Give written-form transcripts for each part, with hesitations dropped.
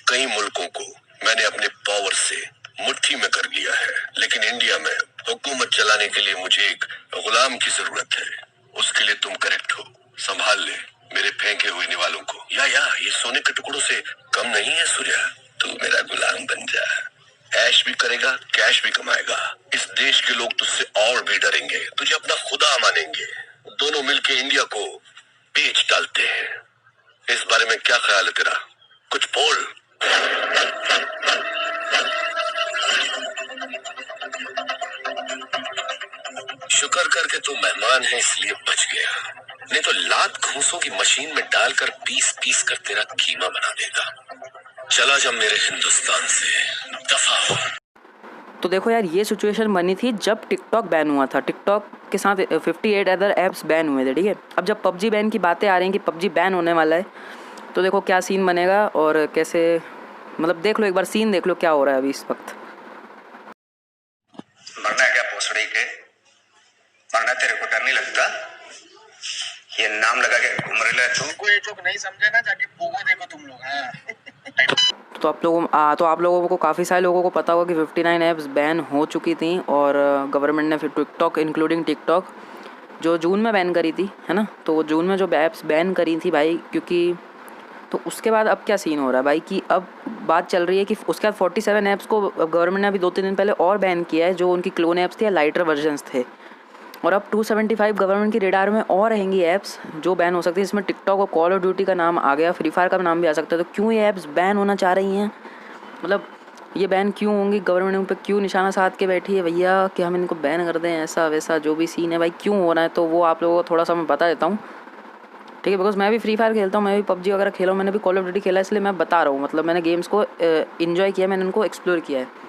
कई मुल्कों को मैंने अपने पावर से मुट्ठी में कर लिया है, लेकिन इंडिया में हुकूमत चलाने के लिए मुझे एक गुलाम की जरूरत है। उसके लिए तुम करेक्ट हो। संभाल ले मेरे फेंके हुए निवालों को। या ये सोने के टुकड़ों से कम नहीं है सूर्या। तू मेरा गुलाम बन जा। ऐश भी करेगा, कैश भी कमाएगा। इस देश के लोग तुझसे और भी डरेंगे, तुझे अपना खुदा मानेंगे। दोनों मिलके इंडिया को बेच डालते हैं। इस बारे में क्या ख्याल है तेरा? कुछ बोल। शुक्र करके तू मेहमान है इसलिए बच गया, नहीं तो लात घूंसों की मशीन में डालकर पीस पीस कर तेरा कीमा बना देगा। चला जा मेरे हिंदुस्तान से, दफा हो। तो देखो यार, ये सिचुएशन बनी थी जब टिकटॉक बैन हुआ था। टिकटॉक के साथ 58 अदर ऐप्स बैन हुए थे, ठीक है। अब जब पबजी बैन की बातें आ रही हैं कि पबजी बैन होने वाला है, तो देखो क्या सीन बनेगा और कैसे, मतलब देख लो एक बार सीन देख लो क्या हो रहा है अभी इस वक्त। मरना है क्या पोसड़ी के? मरना तेरे को डर नहीं लगता? ये नाम लगा के घूम रहे हो तुमको, ये चौक नहीं समझे ना, जाके पोगो देखो तुम लोग। तो आप लोगों को काफ़ी सारे लोगों को पता होगा कि 59 ऐप्स बैन हो चुकी थी और गवर्नमेंट ने फिर टिकटॉक इंक्लूडिंग टिकटॉक जो जून में बैन करी थी, है ना। तो वो जून में जो ऐप्स बैन करी थी भाई, क्योंकि तो उसके बाद अब क्या सीन हो रहा है भाई कि अब बात चल रही है कि उसके बाद 47 ऐप्स को गवर्नमेंट ने अभी 2-3 दिन पहले और बैन किया है, जो उनकी क्लोन ऐप्स थे या लाइटर वर्जन्स थे। और अब 275 गवर्नमेंट की रेडार में और रहेंगी ऐप्स जो बैन हो सकती है। इसमें टिकटॉक और कॉल ऑफ ड्यूटी का नाम आ गया, फ्री फायर का नाम भी आ सकता है। तो क्यों ये ऐप्स बैन होना चाह रही हैं, मतलब ये बैन क्यों होंगी? गवर्नमेंट उन पर क्यों निशाना साध के बैठी है भैया कि हम इनको बैन कर दें, ऐसा वैसा जो भी सीन है भाई क्यों हो रहा है, तो वो आप लोगों को थोड़ा सा मैं बता देता हूँ, ठीक है। बिकॉज मैं भी फ्री फायर खेलता हूँ, मैं भी पबजी वगैरह खेला हूँ, मैंने भी कॉल ऑफ ड्यूटी खेला, इसलिए मैं बता रहा हूँ। मतलब मैंने गेम्स को इन्जॉय किया, मैंने उनको एक्सप्लोर किया है।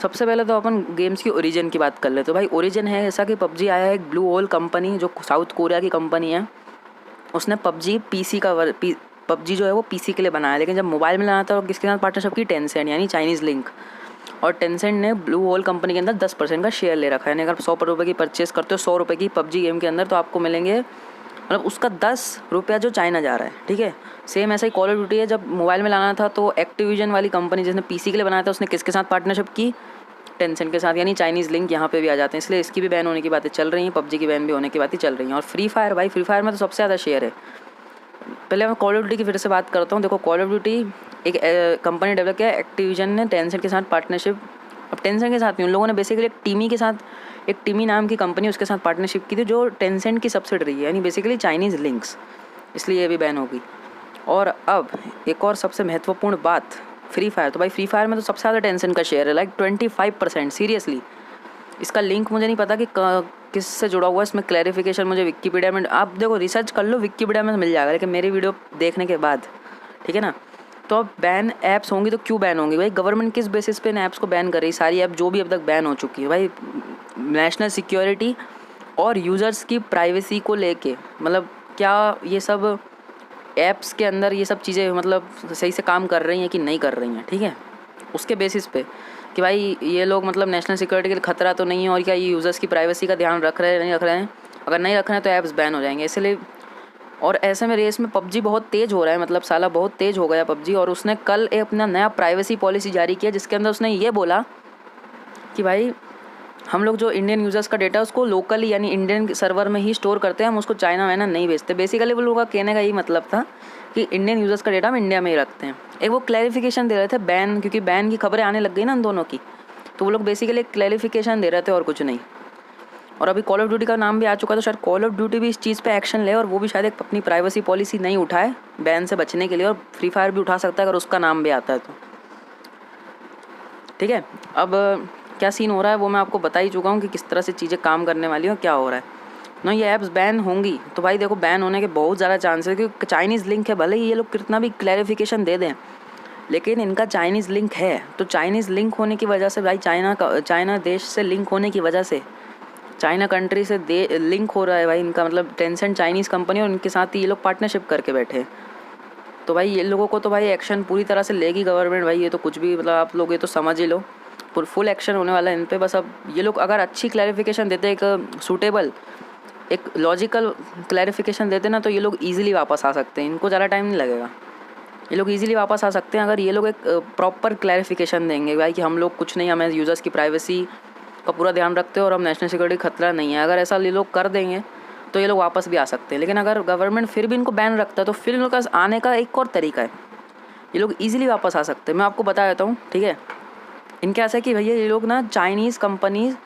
सबसे पहले तो अपन गेम्स की ओरिजिन की बात कर ले। तो भाई ओरिजिन है ऐसा कि पबजी आया है एक ब्लू होल कंपनी, जो साउथ कोरिया की कंपनी है। उसने पबजी पबजी जो है वो पीसी के लिए बनाया, लेकिन जब मोबाइल में लाना था तो किसके साथ पार्टनरशिप की? टेंसेंट यानी चाइनीज़ लिंक। और टेंसेंट ने ब्लू होल कंपनी के अंदर 10% का शेयर ले रखा है। यानी अगर 100 रुपये की परचेस करते हो 100 रुपये की पबजी गेम के अंदर, तो आपको मिलेंगे, मतलब उसका 10 रुपया जो चाइना जा रहा है, ठीक है। सेम ऐसा ही कॉल ऑफ ड्यूटी है। जब मोबाइल में लाना था तो एक्टिविजन वाली कंपनी जिसने पीसी के लिए बनाया था, उसने किसके साथ पार्टनरशिप की? टेंसेंट के साथ, यानी चाइनीज़ लिंक यहाँ पे भी आ जाते हैं। इसलिए इसकी भी बैन होने की बातें चल रही हैं, पबजी की बैन भी होने की बातें चल रही हैं। और फ्री फायर भाई, फ्री फायर में तो सबसे ज़्यादा शेयर है। पहले मैं कॉल ऑफ ड्यूटी की फिर से बात करता हूँ। देखो कॉल ऑफ ड्यूटी एक कंपनी डेवलप किया, एक्टिविजन ने टेंसेंट के साथ पार्टनरशिप। अब टेंसेंट के साथ नहीं, उन लोगों ने बेसिकली एक टीमी नाम की कंपनी उसके साथ पार्टनरशिप की थी, जो टेंसेंट की सब्सिडरी है, यानी बेसिकली चाइनीज़ लिंक्स। इसलिए ये भी बैन होगी। और अब एक और सबसे महत्वपूर्ण बात, फ्री फायर। तो भाई फ्री फायर में तो सबसे ज़्यादा टेंसेंट का शेयर है, लाइक 25%। सीरियसली इसका लिंक मुझे नहीं पता कि किससे जुड़ा हुआ है, इसमें क्लैरिफिकेशन मुझे विकिपीडिया में, आप देखो रिसर्च कर लो, विकिपीडिया में मिल जाएगा, लेकिन मेरी वीडियो देखने के बाद, ठीक है ना। तो अब बैन ऐप्स होंगी तो क्यों बैन होंगी भाई? गवर्नमेंट किस बेसिस पे इन ऐप्स को बैन कर रही? सारी ऐप जो भी अब तक बैन हो चुकी है भाई, नेशनल सिक्योरिटी और यूज़र्स की प्राइवेसी को लेके, मतलब क्या ये सब ऐप्स के अंदर ये सब चीज़ें मतलब सही से काम कर रही हैं कि नहीं कर रही हैं, ठीक है। उसके बेसिस पे कि भाई ये लोग मतलब नेशनल सिक्योरिटी के लिए खतरा तो नहीं है, और क्या ये यूज़र्स की प्राइवेसी का ध्यान रख रहे हैं, नहीं रख रहे हैं? अगर नहीं रख रहे हैं तो ऐप्स बैन हो जाएंगे। इसलिए और ऐसे में रेस में पबजी बहुत तेज़ हो रहा है, मतलब साला बहुत तेज़ हो गया पबजी। और उसने कल एक अपना नया प्राइवेसी पॉलिसी जारी किया, जिसके अंदर उसने ये बोला कि भाई हम लोग जो इंडियन यूज़र्स का डेटा उसको लोकली यानी इंडियन सर्वर में ही स्टोर करते हैं, हम उसको चाइना वाइना नहीं भेजते। बेसिकली वो लोगों का कहने का यही मतलब था कि इंडियन यूज़र्स का डेटा हम इंडिया में ही रखते हैं। एक वो क्लैरिफिकेशन दे रहे थे बैन, क्योंकि बैन की खबरें आने लग गई ना उन दोनों की, तो वो लोग बेसिकली एक क्लैरिफिकेशन दे रहे थे और कुछ नहीं। और अभी कॉल ऑफ ड्यूटी का नाम भी आ चुका है, तो शायद कॉल ऑफ ड्यूटी भी इस चीज़ पे एक्शन ले, और वो भी शायद एक अपनी प्राइवेसी पॉलिसी नहीं उठाए बैन से बचने के लिए। और फ्री फायर भी उठा सकता है अगर उसका नाम भी आता है तो, ठीक है। अब क्या सीन हो रहा है वो मैं आपको बता ही चुका हूँ कि किस तरह से चीज़ें काम करने वाली हैं, क्या हो रहा है ना। ये ऐप्स बैन होंगी तो भाई देखो बैन होने के बहुत ज़्यादा चांस है, क्योंकि चाइनीज़ लिंक है। भले ही ये लोग कितना भी क्लैरिफिकेशन दे दें, लेकिन इनका चाइनीज़ लिंक है। तो चाइनीज़ लिंक होने की वजह से भाई चाइना देश से लिंक होने की वजह से, चाइना कंट्री से लिंक हो रहा है भाई इनका, मतलब टेंसेंट चाइनीज़ कंपनी, और इनके साथ ही ये लोग पार्टनरशिप करके बैठे हैं। तो भाई ये लोगों को तो भाई एक्शन पूरी तरह से लेगी गवर्नमेंट भाई। ये तो कुछ भी मतलब आप लोग ये तो समझ ही लो, फुल एक्शन होने वाला है इन पे। बस अब ये लोग अगर अच्छी क्लैरिफिकेशन देते, एक सूटेबल एक लॉजिकल क्लैरिफिकेशन देते ना, तो ये लोग ईजिली वापस आ सकते हैं, इनको ज़्यादा टाइम नहीं लगेगा। ये लोग इजीली वापस आ सकते हैं अगर ये लोग एक प्रॉपर क्लैरिफिकेशन देंगे भाई कि हम लोग कुछ नहीं, हमें यूज़र्स की प्राइवेसी का पूरा ध्यान रखते हैं और हम नेशनल सिक्योरिटी खतरा नहीं है। अगर ऐसा ये लोग कर देंगे तो ये लोग वापस भी आ सकते हैं। लेकिन अगर गवर्नमेंट फिर भी इनको बैन रखता है तो फिर इन लोग का आने का एक और तरीका है, ये लोग ईजिली वापस आ सकते हैं। मैं आपको बता देता हूँ, ठीक है। इनके ऐसा है कि भैया ये लोग ना चाइनीज़ कंपनीज़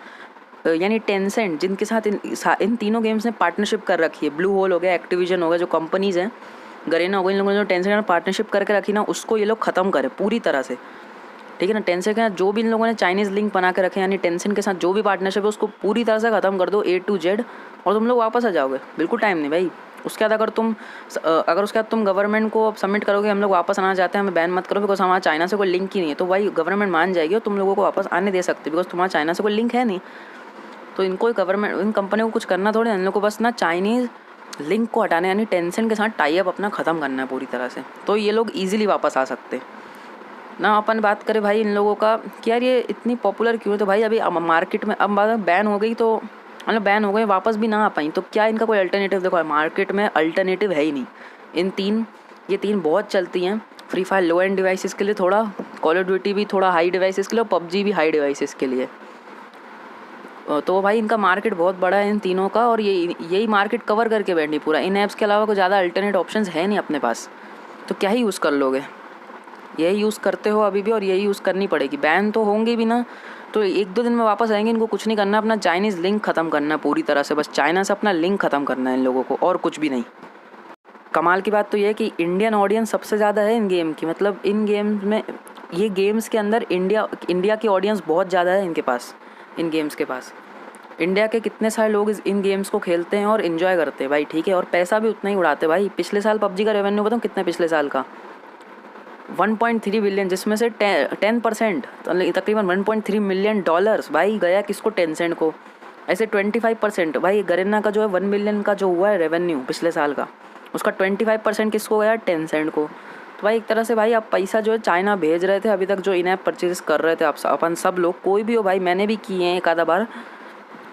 यानी टेंसेंट, जिनके साथ इन तीनों गेम्स ने पार्टनरशिप कर रखी है, ब्लू होल हो गया, एक्टिविजन हो गया, जो कंपनीज़ हैं, गरेना हो गई, इन लोगों ने जो टेंसेंट ने पार्टनरशिप करके रखी ना, उसको ये लोग ख़त्म करें पूरी तरह से, ठीक है ना। टेंसेंट के साथ जो भी इन लोगों ने चाइनीज़ लिंक बना के रखे, यानी टेंसेंट के साथ जो भी पार्टनरशिप है उसको पूरी तरह से ख़त्म कर दो A to Z, और तुम लोग वापस आ जाओगे, बिल्कुल टाइम नहीं भाई। उसके बाद अगर उसके बाद तुम गवर्नमेंट को सबमिट करोगे हम लोग वापस आना चाहते हैं, हमें बैन मत करो बिकॉज हमारा चाइना से कोई लिंक ही नहीं है, तो भाई गवर्नमेंट मान जाएगी और तुम लोगों को वापस आने दे सकते बिकॉज तुम्हारा चाइना से कोई लिंक है नहीं। तो इनको गवर्नमेंट, इन कंपनियों को कुछ करना थोड़ी, इन लोगों को बस ना चाइनीज़ लिंक को हटाने यानी टेंसेंट के साथ टाई अप अपना ख़त्म करना है पूरी तरह से, तो ये लोग ईजिली वापस आ सकते ना। अपन बात करें भाई इन लोगों का कि यार ये इतनी पॉपुलर क्यों है, तो भाई अभी मार्केट में अब बैन हो गई, तो मतलब बैन हो गए वापस भी ना आ पाई, तो क्या इनका कोई अल्टरनेटिव? देखो मार्केट में अल्टरनेटिव है ही नहीं। ये तीन बहुत चलती हैं। फ्री फायर लो एंड डिवाइसेस के लिए थोड़ा, कॉल ऑफ ड्यूटी भी थोड़ा हाई डिवाइसेस के लिए, और PUBG भी हाई डिवाइसेस के लिए। तो भाई इनका मार्केट बहुत बड़ा है इन तीनों का, और यही मार्केट कवर करके बैठी पूरा। इन ऐप्स के अलावा कोई ज़्यादा अल्टरनेट ऑप्शंस है नहीं अपने पास, तो क्या ही यूज़ कर लोगे? यही यूज़ करते हो अभी भी और यही यूज़ करनी पड़ेगी। बैन तो होंगे भी ना, तो 1-2 दिन में वापस आएंगे। इनको कुछ नहीं करना, अपना चाइनीज़ लिंक ख़त्म करना है पूरी तरह से, बस चाइना से अपना लिंक ख़त्म करना है इन लोगों को, और कुछ भी नहीं। कमाल की बात तो ये है कि इंडियन ऑडियंस सबसे ज़्यादा है इन गेम की, मतलब इन गेम्स में, ये गेम्स के अंदर इंडिया की ऑडियंस बहुत ज़्यादा है इनके पास, इन गेम्स के पास। इंडिया के कितने सारे लोग इन गेम्स को खेलते हैं और इन्जॉय करते हैं भाई, ठीक है, और पैसा भी उतना ही उड़ाते भाई। पिछले साल PUBG का रेवेन्यू बताऊँ कितना, पिछले साल का 1.3 बिलियन, जिसमें से 10% तकरीबन $1.3 मिलियन भाई गया किसको? टेंसेंट को। ऐसे 25% भाई गरेना का जो है 1 मिलियन का जो हुआ है रेवेन्यू पिछले साल का, उसका 25% किसको गया? टेंसेंट को। तो भाई एक तरह से भाई आप पैसा जो है चाइना भेज रहे थे अभी तक, जो इन ऐप परचेज कर रहे थे आप अपन सब लोग, कोई भी हो भाई, मैंने भी किए हैं एक आधा बार,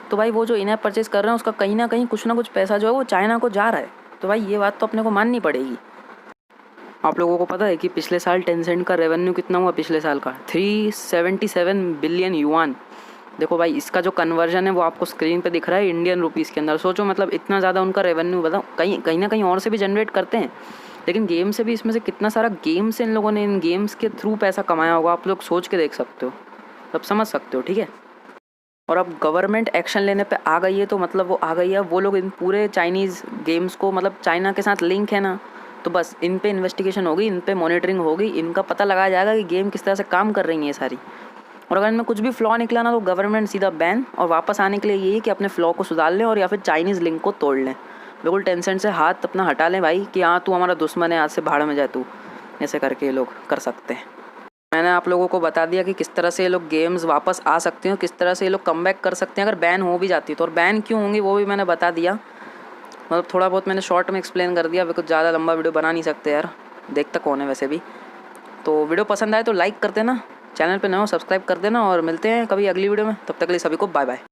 तो भाई वो जो इन ऐप परचेज कर रहे हैं उसका कहीं ना कहीं कुछ ना कुछ पैसा जो है वो चाइना को जा रहा है। तो भाई ये बात तो अपने को माननी पड़ेगी। आप लोगों को पता है कि पिछले साल टेंसेंट का रेवेन्यू कितना हुआ? पिछले साल का 377 बिलियन युआन। देखो भाई इसका जो कन्वर्जन है वो आपको स्क्रीन पे दिख रहा है इंडियन रुपीज़ के अंदर। सोचो मतलब इतना ज़्यादा उनका रेवेन्यू, बताओ कहीं ना कहीं और से भी जनरेट करते हैं, लेकिन गेम से भी, इसमें से कितना सारा गेम से इन लोगों ने, इन गेम्स के थ्रू पैसा कमाया होगा, आप लोग सोच के देख सकते हो, तब समझ सकते हो, ठीक है। और अब गवर्नमेंट एक्शन लेने पे आ गई है, तो मतलब वो आ गई है, वो लोग इन पूरे चाइनीज़ गेम्स को, मतलब चाइना के साथ लिंक है ना, तो बस इन पे इन्वेस्टिगेशन होगी, इन पे मॉनिटरिंग होगी, इनका पता लगाया जाएगा कि गेम किस तरह से काम कर रही है ये सारी। और अगर इनमें कुछ भी फ्लॉ निकला ना तो गवर्नमेंट सीधा बैन, और वापस आने के लिए यही कि अपने फ्लॉ को सुधार लें और या फिर चाइनीज़ लिंक को तोड़ लें, बिल्कुल टेंसेंट से हाथ अपना हटा लें भाई कि हाँ तू हमारा दुश्मन है, आज से भाड़ में जाए तू, ऐसे करके ये लोग कर सकते हैं। मैंने आप लोगों को बता दिया कि किस तरह से ये लोग गेम्स वापस आ सकते हैं, किस तरह से ये लोग कमबैक कर सकते हैं अगर बैन हो भी जाती है तो। और बैन क्यों होंगी वो भी मैंने बता दिया, मतलब थोड़ा बहुत मैंने शॉर्ट में एक्सप्लेन कर दिया, बिकॉज ज़्यादा लंबा वीडियो बना नहीं सकते यार, देखता कौन है वैसे भी। तो वीडियो पसंद आए तो लाइक कर देना, चैनल पे नए हो सब्सक्राइब कर देना, और मिलते हैं कभी अगली वीडियो में, तब तक के लिए सभी को बाय बाय।